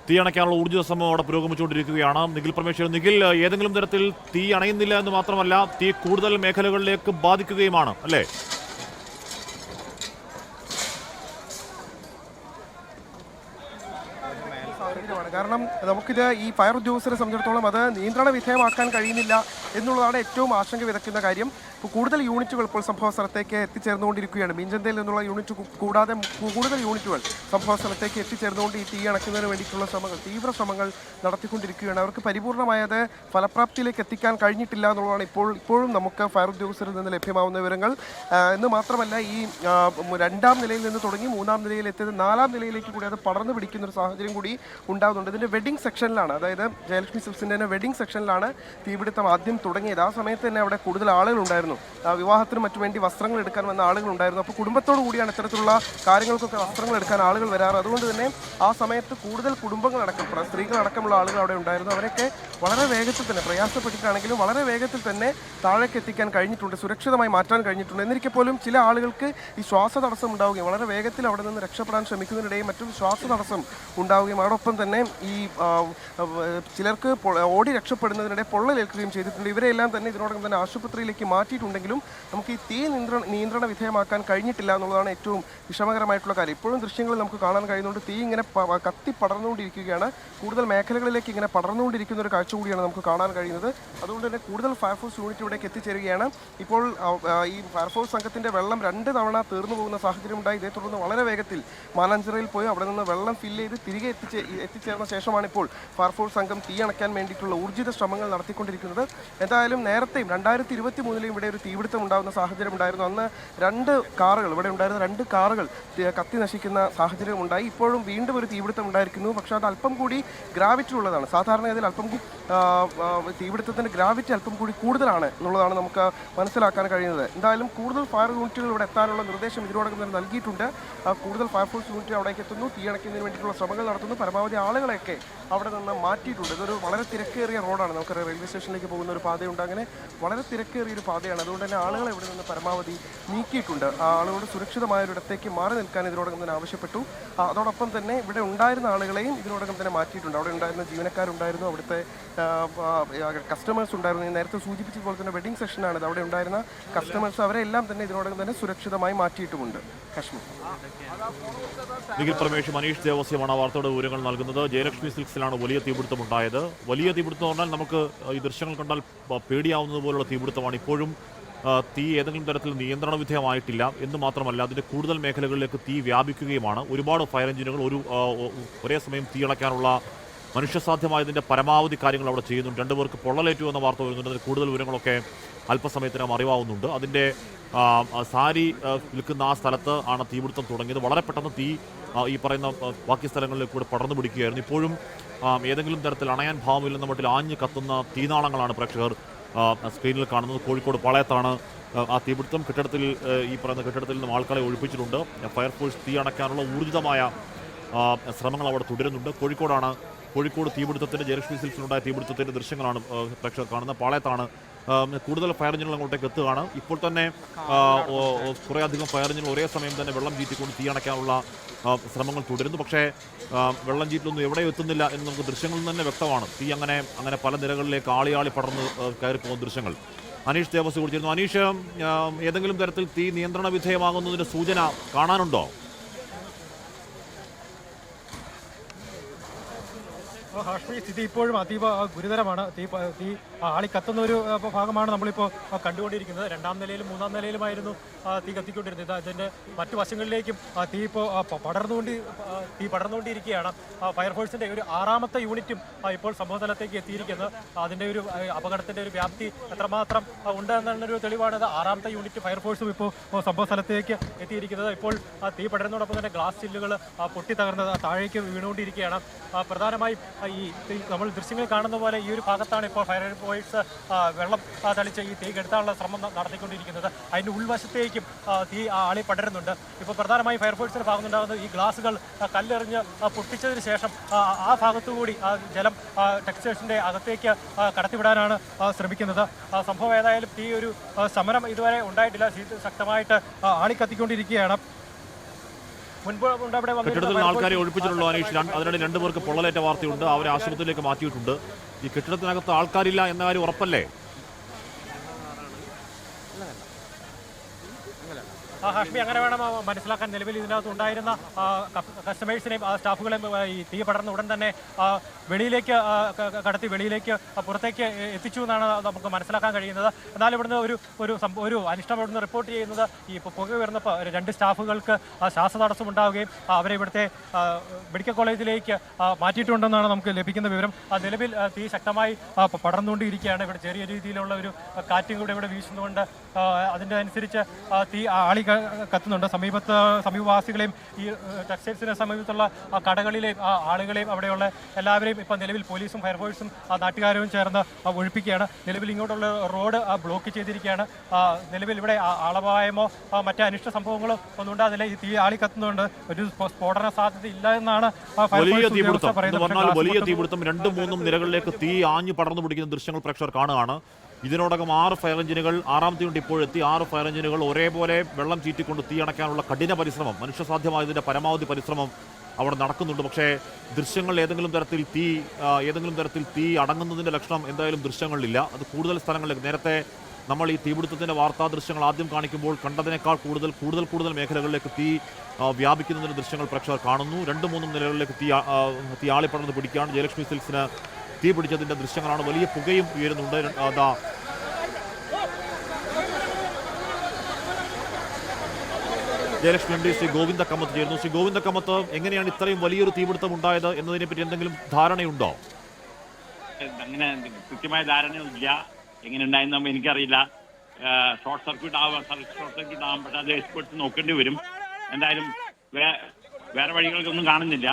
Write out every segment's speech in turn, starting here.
തീ അണയ്ക്കാനുള്ള ഊർജ്ജ ശ്രമം അവിടെ പുരോഗമിച്ചുകൊണ്ടിരിക്കുകയാണ്. നിഖിൽ പരമേശ്വരൻ, നിഖിൽ, ഏതെങ്കിലും തരത്തിൽ തീ അണയുന്നില്ല എന്ന് മാത്രമല്ല, തീ കൂടുതൽ മേഖലകളിലേക്ക് ബാധിക്കുകയുമാണ് അല്ലേ? കാരണം നമുക്കിത് ഈ ഫയർ ഉദ്യോഗസ്ഥരെ സംബന്ധിച്ചിടത്തോളം അത് നിയന്ത്രണ വിധേയമാക്കാൻ കഴിയുന്നില്ല എന്നുള്ളതാണ് ഏറ്റവും ആശങ്ക വിതയ്ക്കുന്ന കാര്യം. ഇപ്പോൾ കൂടുതൽ യൂണിറ്റുകൾ ഇപ്പോൾ സംഭവ സ്ഥലത്തേക്ക് എത്തിച്ചേർന്നുകൊണ്ടിരിക്കുകയാണ്. മീഞ്ചന്തയിൽ നിന്നുള്ള യൂണിറ്റ് കൂടാതെ കൂടുതൽ യൂണിറ്റുകൾ സംഭവ സ്ഥലത്തേക്ക് എത്തിച്ചേർന്നുകൊണ്ട് ഈ തീ അണയ്ക്കുന്നതിന് വേണ്ടിയിട്ടുള്ള തീവ്ര ശ്രമങ്ങൾ നടത്തിക്കൊണ്ടിരിക്കുകയാണ്. അവർക്ക് പരിപൂർണമായത് ഫലപ്രാപ്തിയിലേക്ക് എത്തിക്കാൻ കഴിഞ്ഞിട്ടില്ല എന്നുള്ളതാണ് ഇപ്പോഴും നമുക്ക് ഫയർ ഉദ്യോഗസ്ഥരിൽ നിന്ന് ലഭ്യമാവുന്ന വിവരങ്ങൾ. എന്ന് മാത്രമല്ല, ഈ 2ാം നിലയിൽ നിന്ന് തുടങ്ങി 3ാം നിലയിൽ എത്തിയത് 4ാം നിലയിലേക്ക് കൂടി അത് പടർന്നു പിടിക്കുന്ന ഒരു സാഹചര്യം കൂടി ഉണ്ടാകുന്നുണ്ട്. ഇതിൻ്റെ വെഡിങ് സെക്ഷനിലാണ്, അതായത് ജയലക്ഷ്മി സിൽക്സിൻ്റെ തന്നെ വെഡിങ് സെക്ഷനിലാണ് തീപിടുത്തം ആദ്യം തുടങ്ങിയത്. ആ സമയത്ത് തന്നെ അവിടെ കൂടുതൽ ആളുകളുണ്ടായിരുന്നു, വിവാഹത്തിനും മറ്റു വേണ്ടി വസ്ത്രങ്ങൾ എടുക്കാൻ വന്ന ആളുകളുണ്ടായിരുന്നു. അപ്പോൾ കുടുംബത്തോടു കൂടിയാണ് ഇത്തരത്തിലുള്ള കാര്യങ്ങൾക്കൊക്കെ വസ്ത്രങ്ങൾ എടുക്കാൻ ആളുകൾ വരാറ്. അതുകൊണ്ട് തന്നെ ആ സമയത്ത് കൂടുതൽ കുടുംബങ്ങളടക്കം സ്ത്രീകളടക്കമുള്ള ആളുകൾ അവിടെ ഉണ്ടായിരുന്നു. അവരൊക്കെ വളരെ വേഗത്തിൽ തന്നെ, പ്രയാസപ്പെട്ടിട്ടാണെങ്കിലും വളരെ വേഗത്തിൽ തന്നെ താഴേക്ക് എത്തിക്കാൻ കഴിഞ്ഞിട്ടുണ്ട്, സുരക്ഷിതമായി മാറ്റാൻ കഴിഞ്ഞിട്ടുണ്ട്. എന്നിരിക്കെ പോലും ചില ആളുകൾക്ക് ഈ ശ്വാസതടസ്സം ഉണ്ടാവുകയും വളരെ വേഗത്തിൽ അവിടെ നിന്ന് രക്ഷപ്പെടാൻ ശ്രമിക്കുന്നതിനിടയിൽ മറ്റൊരു ശ്വാസതടസ്സം ഉണ്ടാവുകയും അതോടൊപ്പം തന്നെ ഈ ചിലർക്ക് ഓടി രക്ഷപ്പെടുന്നതിനിടെ പൊള്ളലേൽക്കുകയും ചെയ്തിട്ടുണ്ട്. ഇവരെല്ലാം തന്നെ ഇതിനോടകം തന്നെ ആശുപത്രിയിലേക്ക് മാറ്റിയിട്ടുണ്ടെങ്കിലും നമുക്ക് ഈ തീ നിയന്ത്രണ വിധേയമാക്കാൻ കഴിഞ്ഞിട്ടില്ല എന്നുള്ളതാണ് ഏറ്റവും വിഷമകരമായിട്ടുള്ള കാര്യം. ഇപ്പോഴും ദൃശ്യങ്ങളിൽ നമുക്ക് കാണാൻ കഴിയുന്നുണ്ട്, തീ ഇങ്ങനെ കത്തി പടർന്നുകൊണ്ടിരിക്കുകയാണ്. കൂടുതൽ മേഖലകളിലേക്ക് ഇങ്ങനെ പടർന്നുകൊണ്ടിരിക്കുന്ന ഒരു കാഴ്ച കൂടിയാണ് നമുക്ക് കാണാൻ കഴിയുന്നത്. അതുകൊണ്ട് തന്നെ കൂടുതൽ ഫയർഫോഴ്സ് യൂണിറ്റ് ഇവിടേക്ക് എത്തിച്ചേരുകയാണ്. ഇപ്പോൾ ഈ ഫയർഫോഴ്സ് സംഘത്തിൻ്റെ വെള്ളം 2 തവണ തീർന്നു പോകുന്ന സാഹചര്യം ഉണ്ടായി. ഇതേ തുടർന്ന് വളരെ വേഗത്തിൽ മാനാഞ്ചിറയിൽ പോയി അവിടെ നിന്ന് വെള്ളം ഫില്ല് ചെയ്ത് തിരികെ എത്തിച്ചേർന്ന ശേഷമാണ് ഇപ്പോൾ ഫയർഫോഴ്സ് സംഘം തീ അണയ്ക്കാൻ വേണ്ടിയിട്ടുള്ള ഊർജിത ശ്രമങ്ങൾ നടത്തിക്കൊണ്ടിരിക്കുന്നത്. എന്തായാലും നേരത്തെയും 2023 ഇവിടെ ഒരു തീപിടുത്തം ഉണ്ടാകുന്ന സാഹചര്യം ഉണ്ടായിരുന്നു. അന്ന് 2 കാറുകൾ ഇവിടെ ഉണ്ടായിരുന്ന 2 കാറുകൾ കത്തി നശിക്കുന്ന സാഹചര്യം ഉണ്ടായി. ഇപ്പോഴും വീണ്ടും ഒരു തീപിടുത്തം ഉണ്ടായിരിക്കുന്നു. പക്ഷേ അത് അല്പം കൂടി ഗ്രാവിറ്റി ഉള്ളതാണ്. സാധാരണഗതിയിൽ തീപിടുത്തത്തിൻ്റെ ഗ്രാവിറ്റി അല്പം കൂടി കൂടുതലാണ് എന്നുള്ളതാണ് നമുക്ക് മനസ്സിലാക്കാൻ കഴിയുന്നത്. എന്തായാലും കൂടുതൽ ഫയർ യൂണിറ്റുകൾ ഇവിടെ എത്താനുള്ള നിർദ്ദേശം ഇതിനോടകം തന്നെ നൽകിയിട്ടുണ്ട്. കൂടുതൽ ഫയർഫോഴ്സ് യൂണിറ്റ് അവിടേക്ക് എത്തുന്നു, തീ അണയ്ക്കുന്നതിന് വേണ്ടിയിട്ടുള്ള ശ്രമങ്ങൾ നടത്തുന്നു. പരമാവധി ആളുകളെയൊക്കെ അവിടെ നിന്ന് മാറ്റിയിട്ടുണ്ട്. ഇതൊരു വളരെ തിരക്കേറിയ റോഡാണ്, നമുക്ക് റെയിൽവേ സ്റ്റേഷനിലേക്ക് പോകുന്ന ഒരു പാതയുണ്ട്. അങ്ങനെ വളരെ തിരക്കേറിയ ഒരു പാതയാണ്. അതുകൊണ്ട് തന്നെ ആളുകളെ ഇവിടെ നിന്ന് പരമാവധി നീക്കിയിട്ടുണ്ട്. ആളുകളോട് സുരക്ഷിതമായ ഒരിടത്തേക്ക് മാറി നിൽക്കാൻ ഇതിനോടകം തന്നെ ആവശ്യപ്പെട്ടു. അതോടൊപ്പം തന്നെ ഇവിടെ ഉണ്ടായിരുന്ന ആളുകളെയും ഇതിനോടകം തന്നെ മാറ്റിയിട്ടുണ്ട്. അവിടെ ഉണ്ടായിരുന്ന ജീവനക്കാരുണ്ടായിരുന്നു, അവിടുത്തെ കസ്റ്റമേഴ്സ് ഉണ്ടായിരുന്നു. നേരത്തെ സൂചിപ്പിച്ചതുപോലെ തന്നെ വെഡിങ് സെക്ഷനാണിത്. അവിടെ ഉണ്ടായിരുന്ന കസ്റ്റമേഴ്സ് അവരെല്ലാം തന്നെ ഇതിനോടകം തന്നെ സുരക്ഷിതമായി മാറ്റിയിട്ടുമുണ്ട്. കശ്മീർ നിഖിൽ പരമേശ്വരൻ, മനീഷ് ദേവസ്യമാണ് വാർത്തയുടെ വിവരങ്ങൾ നൽകുന്നത്. ജയലക്ഷ്മി സിൽക്സിലാണ് വലിയ തീപിടുത്തമുണ്ടായത്. വലിയ തീപിടുത്തം പറഞ്ഞാൽ നമുക്ക് ഈ ദൃശ്യങ്ങൾ കണ്ടാൽ പേടിയാവുന്നത് പോലുള്ള തീപിടുത്തമാണ്. ഇപ്പോഴും തീ ഏതെങ്കിലും തരത്തിൽ നിയന്ത്രണ വിധേയമായിട്ടില്ല എന്ന് മാത്രമല്ല, അതിൻ്റെ കൂടുതൽ മേഖലകളിലേക്ക് തീ വ്യാപിക്കുകയുമാണ്. ഒരുപാട് ഫയർ എഞ്ചിനുകൾ ഒരേ സമയം തീ അണയ്ക്കാനുള്ള മനുഷ്യസാധ്യമായതിൻ്റെ പരമാവധി കാര്യങ്ങൾ അവിടെ ചെയ്യുന്നുണ്ട്. 2 പേർക്ക് പൊള്ളലേറ്റു എന്ന വാർത്ത വരുന്നുണ്ട്. അതിന് കൂടുതൽ വിവരങ്ങളൊക്കെ അല്പസമയത്തിനകം അറിവാവുന്നുണ്ട്. അതിൻ്റെ സാരി വിൽക്കുന്ന ആ സ്ഥലത്ത് ആണ് തീപിടുത്തം തുടങ്ങിയത്. വളരെ പെട്ടെന്ന് തീ ഈ പറയുന്ന ബാക്കി സ്ഥലങ്ങളിലേക്ക് കൂടെ പടർന്നു പിടിക്കുകയായിരുന്നു. ഇപ്പോഴും ഏതെങ്കിലും തരത്തിൽ അണയാൻ ഭാവമില്ലെന്ന മട്ടിൽ ആഞ്ഞ് കത്തുന്ന തീനാളങ്ങളാണ് പ്രേക്ഷകർ സ്ക്രീനിൽ കാണുന്നത്. കോഴിക്കോട് പാളയത്താണ് ആ തീപിടുത്തം. ഈ പറയുന്ന കെട്ടിടത്തിൽ നിന്നും ആൾക്കാരെ ഒഴിപ്പിച്ചിട്ടുണ്ട്. ഫയർഫോഴ്സ് തീ അണയ്ക്കാനുള്ള ഊർജിതമായ ശ്രമങ്ങൾ അവിടെ തുടരുന്നുണ്ട്. കോഴിക്കോട് തീപിടുത്തത്തിൻ്റെ, ജയലക്ഷ്മി സിൽക്സിലുണ്ടായ തീപിടുത്തത്തിൻ്റെ ദൃശ്യങ്ങളാണ് പ്രേക്ഷകർ കാണുന്നത്. പാളയത്താണ് കൂടുതൽ ഫയർ എഞ്ചിനുകൾ അങ്ങോട്ടേക്ക് എത്തുകയാണ്. ഇപ്പോൾ തന്നെ കുറേയധികം ഫയർ എഞ്ചിനുകൾ ഒരേ സമയം തന്നെ വെള്ളം ചീറ്റിക്കൊണ്ട് തീ അണയ്ക്കാനുള്ള ശ്രമങ്ങൾ തുടരുന്നു. പക്ഷേ വെള്ളം ചീറ്റിലൊന്നും എവിടെ എത്തുന്നില്ല എന്ന് നമുക്ക് ദൃശ്യങ്ങളിൽ തന്നെ വ്യക്തമാണ്. തീ അങ്ങനെ പല നിരകളിലേക്ക് ആളി പടർന്ന് കയറി പോകുന്ന ദൃശ്യങ്ങൾ. അനീഷ് ദേവസ്വം കുറിച്ചിരുന്നു. അനീഷ്, ഏതെങ്കിലും തരത്തിൽ തീ നിയന്ത്രണ വിധേയമാകുന്നതിൻ്റെ സൂചന കാണാനുണ്ടോ? ഹാഷ്മി, സ്ഥിതി ഇപ്പോഴും അതീവ ഗുരുതരമാണ്. തീ ആളിക്കത്തുന്ന ഒരു ഭാഗമാണ് നമ്മളിപ്പോൾ കണ്ടുകൊണ്ടിരിക്കുന്നത്. 2ാം നിലയിലും 3ാം നിലയിലുമായിരുന്നു തീ കത്തിക്കൊണ്ടിരുന്നത്. അതിൻ്റെ മറ്റു വശങ്ങളിലേക്കും തീ പടർന്നുകൊണ്ടിരിക്കുകയാണ്. ഫയർഫോഴ്സിൻ്റെ ഒരു 6ാമത്തെ യൂണിറ്റും ഇപ്പോൾ സംഭവസ്ഥലത്തേക്ക് എത്തിയിരിക്കുന്നത്. അതിൻ്റെ ഒരു അപകടത്തിൻ്റെ ഒരു വ്യാപ്തി എത്രമാത്രം ഉണ്ട് എന്നുള്ളൊരു തെളിവാണ്. 6ാമത്തെ യൂണിറ്റ് ഫയർഫോഴ്സും ഇപ്പോൾ സംഭവസ്ഥലത്തേക്ക് എത്തിയിരിക്കുന്നത്. ഇപ്പോൾ തീ പടരുന്നതോടൊപ്പം തന്നെ ഗ്ലാസ് ചില്ലുകൾ പൊട്ടി തകർന്ന് താഴേക്ക് വീണുകൊണ്ടിരിക്കുകയാണ്. പ്രധാനമായും ഈ നമ്മൾ ദൃശ്യങ്ങൾ കാണുന്ന പോലെ ഈ ഒരു ഭാഗത്താണ് ഇപ്പോൾ ഫയർഫോഴ്സ് വെള്ളം തളിച്ച് ഈ തീ കെടുത്താനുള്ള ശ്രമം നടത്തിക്കൊണ്ടിരിക്കുന്നത്. അതിൻ്റെ ഉൾവശത്തേക്കും തീ ആളി പടരുന്നുണ്ട്. ഇപ്പോൾ പ്രധാനമായും ഫയർഫോഴ്സിൻ്റെ ഭാഗത്തുണ്ടാകുന്നത് ഈ ഗ്ലാസുകൾ കല്ലെറിഞ്ഞ് പൊട്ടിച്ചതിന് ശേഷം ആ ഭാഗത്തുകൂടി ജലം ടെക്സ്റ്റൈൽസിൻ്റെ അകത്തേക്ക് കടത്തിവിടാനാണ് ശ്രമിക്കുന്നത്. സംഭവം ഏതായാലും ഈ ഒരു സമരം ഇതുവരെ ഉണ്ടായിട്ടില്ല. ശക്തമായിട്ട് ആളിക്കത്തിക്കൊണ്ടിരിക്കുകയാണ്. മുൻപ് അവിടെ കെട്ടിടത്തിൽ ആൾക്കാരെ ഒഴിപ്പിച്ചിട്ടുള്ളൂ അനീഷ്. അതിനിടെ 2 പേർക്ക് പൊള്ളലേറ്റ വാർത്തയുണ്ട്. അവരെ ആശുപത്രിയിലേക്ക് മാറ്റിയിട്ടുണ്ട്. ഈ കെട്ടിടത്തിനകത്ത് ആൾക്കാരില്ല എന്ന കാര്യം ഉറപ്പല്ലേ? ഹാഷ്മി, അങ്ങനെ വേണം മനസ്സിലാക്കാൻ. നിലവിൽ ഇതിനകത്ത് ഉണ്ടായിരുന്ന കസ്റ്റമേഴ്സിനെയും സ്റ്റാഫുകളെയും ഈ തീ പടർന്ന ഉടൻ തന്നെ വെളിയിലേക്ക് കടത്തി വെളിയിലേക്ക് പുറത്തേക്ക് എത്തിച്ചു എന്നാണ് നമുക്ക് മനസ്സിലാക്കാൻ കഴിയുന്നത്. എന്നാൽ ഇവിടുന്ന് ഒരു അനിഷ്ടം ഇവിടുന്ന് റിപ്പോർട്ട് ചെയ്യുന്നത് ഈ പുക ഉയർന്നപ്പോൾ 2 സ്റ്റാഫുകൾക്ക് ശ്വാസതടസ്സം ഉണ്ടാവുകയും അവരെ ഇവിടുത്തെ മെഡിക്കൽ കോളേജിലേക്ക് മാറ്റിയിട്ടുണ്ടെന്നാണ് നമുക്ക് ലഭിക്കുന്ന വിവരം. നിലവിൽ തീ ശക്തമായി പടർന്നുകൊണ്ടിരിക്കുകയാണ്. ഇവിടെ ചെറിയ രീതിയിലുള്ള ഒരു കാറ്റും കൂടെ ഇവിടെ വീശുന്നതുകൊണ്ട് അതിൻ്റെ അനുസരിച്ച് തീ ആളി കത്തുന്നുണ്ട്. സമീപവാസികളെയും ഈ ടെക്സ്റ്റൈൽസിന് സമീപത്തുള്ള കടകളിലെയും ആളുകളെയും അവിടെയുള്ള എല്ലാവരെയും ഇപ്പം നിലവിൽ പോലീസും ഫയർഫോഴ്സും നാട്ടുകാരും ചേർന്ന് ഒഴിപ്പിക്കുകയാണ്. നിലവിൽ ഇങ്ങോട്ടുള്ള റോഡ് ബ്ലോക്ക് ചെയ്തിരിക്കുകയാണ്. നിലവിൽ ഇവിടെ ആളപായമോ മറ്റ് അനിഷ്ട സംഭവങ്ങളോ ഒന്നും ഉണ്ടാകുന്നില്ല. ഈ തീ ആളി കത്തുന്നുണ്ട്. ഒരു സ്ഫോടന സാധ്യത ഇല്ല എന്നാണ് വലിയ തീപിടുത്തം 2-3 നിലകളിലേക്ക് തീ ആഞ്ഞു പടർന്നു പിടിക്കുന്ന ദൃശ്യങ്ങൾ പ്രേക്ഷകർ കാണുകയാണ്. ഇതിനോടകം 6 ഫയർ എഞ്ചിനുകൾ 6ാമത്തെ യൂണിറ്റ് ഇപ്പോഴെത്തി. 6 ഫയർ എഞ്ചിനുകൾ ഒരേപോലെ വെള്ളം ചീറ്റിക്കൊണ്ട് തീ അണയ്ക്കാനുള്ള കഠിന പരിശ്രമം, മനുഷ്യസാധ്യമായതിൻ്റെ പരമാവധി പരിശ്രമം അവിടെ നടക്കുന്നുണ്ട്. പക്ഷേ ദൃശ്യങ്ങൾ ഏതെങ്കിലും തരത്തിൽ തീ അടങ്ങുന്നതിൻ്റെ ലക്ഷണം എന്തായാലും ദൃശ്യങ്ങളിലില്ല. അത് കൂടുതൽ സ്ഥലങ്ങളിലേക്ക്, നേരത്തെ നമ്മൾ ഈ തീപിടുത്തത്തിൻ്റെ വാർത്താ ദൃശ്യങ്ങൾ ആദ്യം കാണിക്കുമ്പോൾ കണ്ടതിനേക്കാൾ കൂടുതൽ മേഖലകളിലേക്ക് തീ വ്യാപിക്കുന്നതിൻ്റെ ദൃശ്യങ്ങൾ പ്രേക്ഷകർ കാണുന്നു. 2-3 നിലകളിലേക്ക് തീ ആളിപ്പടർന്ന് പിടിക്കുകയാണ്. ജയലക്ഷ്മി സിൽക്സിന് തീ പിടിച്ചതിൻ്റെ ദൃശ്യങ്ങളാണ്. വലിയ പുകയും ഉയരുന്നുണ്ട്. ജയലക്ഷ്മി എം ഡി ശ്രീ ഗോവിന്ദ കമ്മത്ത് ചേരുന്നു. ശ്രീ ഗോവിന്ദ കമ്മത്ത്, എങ്ങനെയാണ് ഇത്രയും വലിയൊരു തീപിടുത്തം ഉണ്ടായത് എന്നതിനെപ്പറ്റി എന്തെങ്കിലും ധാരണയുണ്ടോ? അങ്ങനെ കൃത്യമായ ധാരണയില്ല. എങ്ങനെ ഉണ്ടായെന്ന് എനിക്കറിയില്ല. ഷോർട്ട് സർക്യൂട്ട് ആവാം, പക്ഷേ അത് എക്സ്പെർട്സ് നോക്കേണ്ടി വരും. എന്തായാലും വേറെ വഴികൾക്കൊന്നും കാണുന്നില്ല.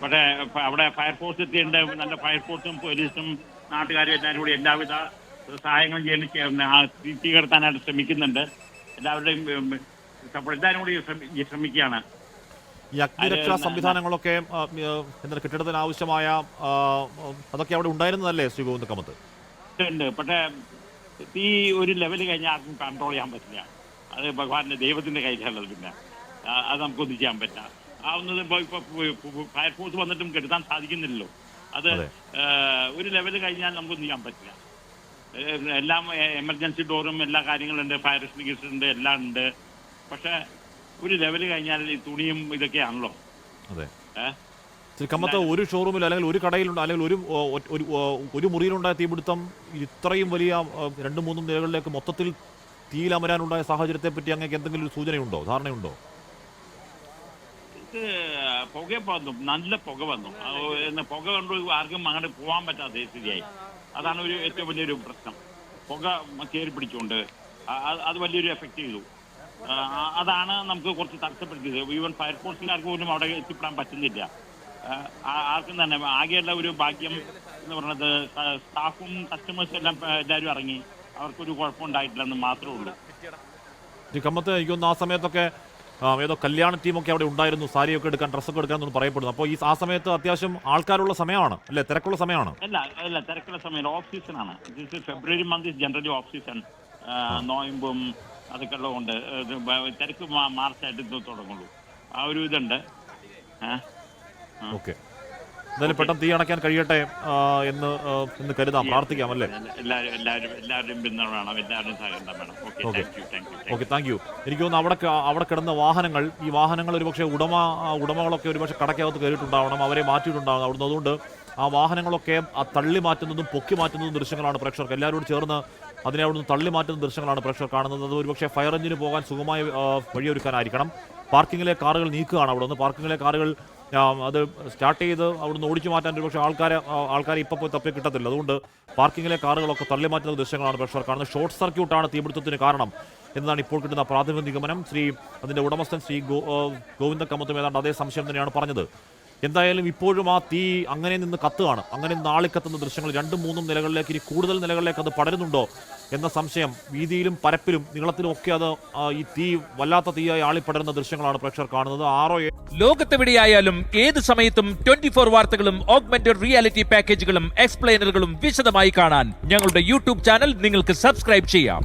പക്ഷേ അവിടെ ഫയർഫോഴ്സ് എത്തിയിട്ടുണ്ട്. നല്ല ഫയർഫോഴ്സും പോലീസും നാട്ടുകാരും എല്ലാവരും കൂടി എല്ലാവിധ സഹായങ്ങളും തീ കടത്താനായിട്ട് ശ്രമിക്കുന്നുണ്ട്. എല്ലാവരുടെയും എല്ലാവരും കൂടി ശ്രമിക്കുകയാണ്. ഈ അഗ്നിരക്ഷാ സംവിധാനങ്ങളൊക്കെ കെട്ടിടത്തിന് ആവശ്യമായ അതൊക്കെ അവിടെ ഉണ്ടായിരുന്നതല്ലേ ശ്രീ ഗോവിന്ദ കമ്മത്ത്? ഉണ്ട്. പക്ഷേ തീ ഒരു ലെവൽ കഴിഞ്ഞാൽ ആർക്കും കൺട്രോൾ ചെയ്യാൻ പറ്റില്ല. അത് ഭഗവാന്റെ ദൈവത്തിന്റെ കയ്യിലുള്ളത്. പിന്നെ അത് നമുക്കൊന്നും ചെയ്യാൻ പറ്റില്ല. ആവുന്നത് ഇപ്പോൾ ഫയർഫോഴ്സ് വന്നിട്ടും കെടുത്താൻ സാധിക്കുന്നില്ലല്ലോ. അത് ഒരു ലെവൽ കഴിഞ്ഞാൽ നമുക്കൊന്നും ചെയ്യാൻ പറ്റില്ല. എല്ലാം എമർജൻസി ഡോറും എല്ലാ കാര്യങ്ങളുണ്ട്, ഫയർ എക്സ്റ്റിംഗ്വിഷർ ഉണ്ട്, എല്ലാം ഉണ്ട്. പക്ഷെ ഒരു ലെവൽ കഴിഞ്ഞാൽ ഈ തുണിയും ഇതൊക്കെയാണല്ലോ. അതെ. കമ്മത്ത്, ഒരു ഷോറൂമിൽ അല്ലെങ്കിൽ ഒരു കടയിലുണ്ട് അല്ലെങ്കിൽ ഒരു മുറിയിലുണ്ടായ തീപിടുത്തം ഇത്രയും വലിയ 2-3 നിലകളിലേക്ക് മൊത്തത്തിൽ തീയിലമരാനുണ്ടായ സാഹചര്യത്തെ പറ്റി അങ്ങേക്ക് എന്തെങ്കിലും ഒരു സൂചനയുണ്ടോ, ധാരണയുണ്ടോ? പുക വന്നു, നല്ല പുക വന്നു. പുക കണ്ടു ആർക്കും അങ്ങോട്ട് പോകാൻ പറ്റാത്ത സ്ഥിതിയായി. അതാണ് ഏറ്റവും വലിയൊരു പ്രശ്നം. പുക കയറി പിടിച്ചുകൊണ്ട് അത് വലിയൊരു എഫക്റ്റ് ചെയ്തു. അതാണ് നമുക്ക് കുറച്ച് തടസ്സപ്പെടുത്തിയത്. ഈവൻ ഫയർഫോഴ്സിനാർക്ക് പോലും അവിടെ എത്തിപ്പെടാൻ പറ്റുന്നില്ല. ആർക്കും തന്നെ ആകെയുള്ള ഒരു ഭാഗ്യം എന്ന് പറയുന്നത് സ്റ്റാഫും കസ്റ്റമേഴ്സും എല്ലാവരും ഇറങ്ങി. അവർക്കൊരു കുഴപ്പമുണ്ടായിട്ടില്ലെന്ന് മാത്രമേ ഉള്ളൂ. കമ്മത്ത്, എനിക്കൊന്ന് ആ സമയത്തൊക്കെ ഏതോ കല്യാണ ടീമൊക്കെ അവിടെ ഉണ്ടായിരുന്നു, സാരിയൊക്കെ എടുക്കാൻ, ഡ്രസ്സൊക്കെ എടുക്കാൻ പറയപ്പെടുന്നു. അപ്പോൾ ആ സമയത്ത് അത്യാവശ്യം ആൾക്കാരുള്ള സമയമാണ് അല്ലേ? തിരക്കുള്ള സമയമാണ്? അല്ല, തിരക്കുള്ള സമയം ഓഫ് സീസൺ ആണ്. February month is generally off season. നോയമ്പും അതൊക്കെ ഉള്ളതുകൊണ്ട് തിരക്ക് മാർച്ചായിട്ട് തുടങ്ങുള്ളൂ. ആ ഒരു ഇതുണ്ട്. ഓക്കെ, എന്തായാലും പെട്ടെന്ന് തീ അണയ്ക്കാൻ കഴിയട്ടെ എന്ന് കരുതാം, പ്രാർത്ഥിക്കാം അല്ലേ? എല്ലാവരും പിന്തുണ വേണം, എല്ലാവരും സഹകരണം വേണം. Okay, thank you. എനിക്ക് തോന്നുന്നു അവിടെ കിടന്ന വാഹനങ്ങൾ, ഈ വാഹനങ്ങൾ ഒരുപക്ഷെ ഉടമകളൊക്കെ ഒരുപക്ഷെ കടക്കകത്ത് കയറിയിട്ടുണ്ടാവണം, അവരെ മാറ്റിയിട്ടുണ്ടാവണം അവിടുന്ന്. അതുകൊണ്ട് ആ വാഹനങ്ങളൊക്കെ തള്ളി മാറ്റുന്നതും പൊക്കി മാറ്റുന്നതും ദൃശ്യങ്ങളാണ് പ്രേക്ഷകർക്ക്. എല്ലാവരും ചേർന്ന് അതിനെ അവിടുന്ന് തള്ളി മാറ്റുന്ന ദൃശ്യങ്ങളാണ് പ്രേക്ഷകർ കാണുന്നത്. അത് ഒരുപക്ഷെ ഫയർ എഞ്ചിന് പോകാൻ സുഗമമായ വഴിയൊരുക്കാനായിരിക്കണം. പാർക്കിങ്ങിലെ കാറുകൾ നീക്കുകയാണ് അവിടെ നിന്ന്. പാർക്കിങ്ങിലെ കാറുകൾ അത് സ്റ്റാർട്ട് ചെയ്ത് അവിടുന്ന് ഓടിച്ചു മാറ്റാൻ ഒരുപക്ഷെ ആൾക്കാരെ ഇപ്പോൾ പോയി തപ്പി കിട്ടത്തില്ല. അതുകൊണ്ട് പാർക്കിങ്ങിലെ കാറുകളൊക്കെ തള്ളി മാറ്റുന്ന ദൃശ്യങ്ങളാണ് പ്രേക്ഷകർ കാണുന്നത്. ഷോർട്ട് സർക്യൂട്ടാണ് തീപിടുത്തത്തിന് കാരണം എന്നതാണ് ഇപ്പോൾ കിട്ടുന്ന പ്രാഥമിക നിഗമനം. അതിൻ്റെ ഉടമസ്ഥൻ ശ്രീ ഗോവിന്ദ കമ്മത്തും ഏതാണ്ട് അതേ സംശയം തന്നെയാണ് പറഞ്ഞത്. എന്തായാലും ഇപ്പോഴും ആ തീ അങ്ങനെ നിന്ന് കത്തുകയാണ്. അങ്ങനെ നാളിക്കത്തുന്ന ദൃശ്യങ്ങൾ 2-3 നിലകളിലേക്ക്, ഇനി കൂടുതൽ നിലകളിലേക്ക് അത് പടരുന്നുണ്ടോ എന്ന സംശയം. വീതിയിലും പരപ്പിലും നീളത്തിലും ഒക്കെ അത് ഈ തീ വല്ലാത്ത തീയായി ആളിപ്പടരുന്ന ദൃശ്യങ്ങളാണ് പ്രേക്ഷകർ കാണുന്നത്. ലോകത്തെവിടെയായാലും ഏത് സമയത്തും 24 വാർത്തകളും ഓഗ്മെന്റഡ് റിയാലിറ്റി പാക്കേജുകളും എക്സ്പ്ലെയിനറുകളും വിശദമായി കാണാൻ ഞങ്ങളുടെ യൂട്യൂബ് ചാനൽ നിങ്ങൾക്ക് സബ്സ്ക്രൈബ് ചെയ്യാം.